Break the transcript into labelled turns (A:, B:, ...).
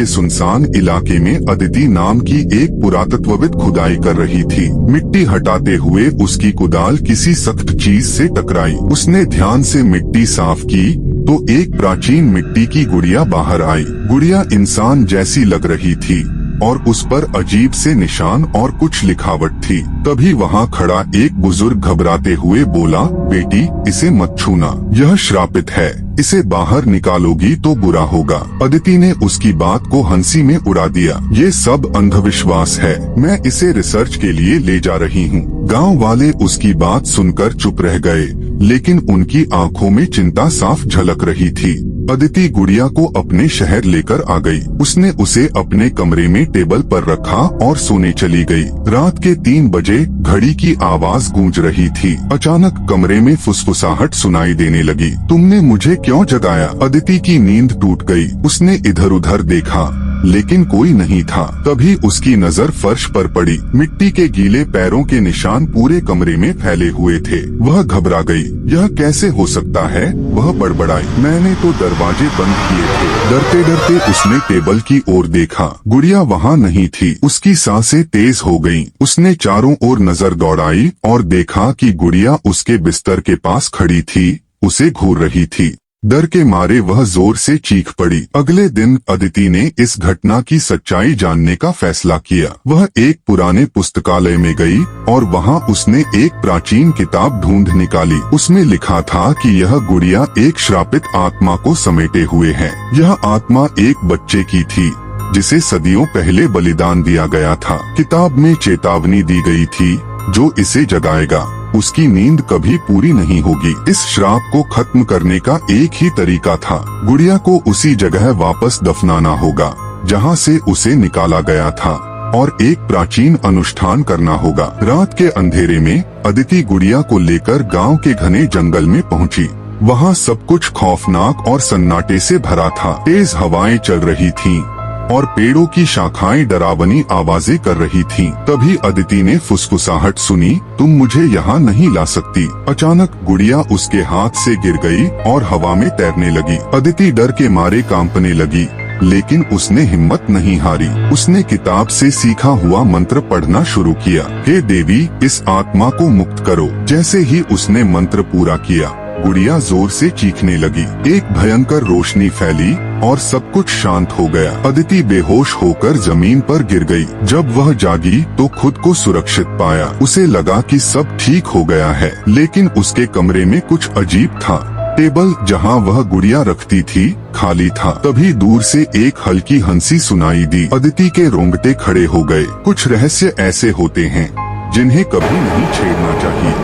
A: सुनसान इलाके में अदिति नाम की एक पुरातत्वविद खुदाई कर रही थी। मिट्टी हटाते हुए उसकी कुदाल किसी सख्त चीज से टकराई। उसने ध्यान से मिट्टी साफ की तो एक प्राचीन मिट्टी की गुड़िया बाहर आई। गुड़िया इंसान जैसी लग रही थी और उस पर अजीब से निशान और कुछ लिखावट थी। तभी वहाँ खड़ा एक बुजुर्ग घबराते हुए बोला, बेटी इसे मत छूना, यह श्रापित है, इसे बाहर निकालोगी तो बुरा होगा। अदिति ने उसकी बात को हंसी में उड़ा दिया, ये सब अंधविश्वास है, मैं इसे रिसर्च के लिए ले जा रही हूँ। गांव वाले उसकी बात सुनकर चुप रह गए, लेकिन उनकी आंखों में चिंता साफ झलक रही थी। अदिति गुड़िया को अपने शहर लेकर आ गई। उसने उसे अपने कमरे में टेबल पर रखा और सोने चली गई। रात के 3 बजे घड़ी की आवाज गूंज रही थी। अचानक कमरे में फुसफुसाहट सुनाई देने लगी। तुमने मुझे क्यों जगाया? अदिति की नींद टूट गई। उसने इधर उधर देखा लेकिन कोई नहीं था। तभी उसकी नजर फर्श पर पड़ी। मिट्टी के गीले पैरों के निशान पूरे कमरे में फैले हुए थे। वह घबरा गई। यह कैसे हो सकता है? वह बड़बड़ाई, मैंने तो दरवाजे बंद किए थे। डरते डरते उसने टेबल की ओर देखा। गुड़िया वहाँ नहीं थी। उसकी सांसें तेज हो गईं। उसने चारों ओर नजर दौड़ाई और देखा कि गुड़िया उसके बिस्तर के पास खड़ी थी, उसे घूर रही थी। डर के मारे वह जोर से चीख पड़ी। अगले दिन अदिति ने इस घटना की सच्चाई जानने का फैसला किया। वह एक पुराने पुस्तकालय में गई और वहां उसने एक प्राचीन किताब ढूंढ निकाली। उसमें लिखा था कि यह गुड़िया एक श्रापित आत्मा को समेटे हुए है। यह आत्मा एक बच्चे की थी जिसे सदियों पहले बलिदान दिया गया था। किताब में चेतावनी दी गई थी, जो इसे जगाएगा उसकी नींद कभी पूरी नहीं होगी। इस श्राप को खत्म करने का एक ही तरीका था, गुड़िया को उसी जगह वापस दफनाना होगा जहां से उसे निकाला गया था और एक प्राचीन अनुष्ठान करना होगा। रात के अंधेरे में अदिति गुड़िया को लेकर गांव के घने जंगल में पहुंची। वहां सब कुछ खौफनाक और सन्नाटे से भरा था। तेज हवाएं चल रही थीं और पेड़ों की शाखाएं डरावनी आवाजें कर रही थीं। तभी अदिति ने फुसफुसाहट सुनी, तुम मुझे यहाँ नहीं ला सकती। अचानक गुड़िया उसके हाथ से गिर गई और हवा में तैरने लगी। अदिति डर के मारे कांपने लगी, लेकिन उसने हिम्मत नहीं हारी। उसने किताब से सीखा हुआ मंत्र पढ़ना शुरू किया, हे देवी इस आत्मा को मुक्त करो। जैसे ही उसने मंत्र पूरा किया, गुड़िया जोर से चीखने लगी। एक भयंकर रोशनी फैली और सब कुछ शांत हो गया। अदिति बेहोश होकर जमीन पर गिर गई। जब वह जागी तो खुद को सुरक्षित पाया। उसे लगा कि सब ठीक हो गया है, लेकिन उसके कमरे में कुछ अजीब था। टेबल जहां वह गुड़िया रखती थी खाली था। तभी दूर से एक हल्की हंसी सुनाई दी। अदिति के रोंगटे खड़े हो गए। कुछ रहस्य ऐसे होते हैं जिन्हें कभी नहीं छेड़ना चाहिए।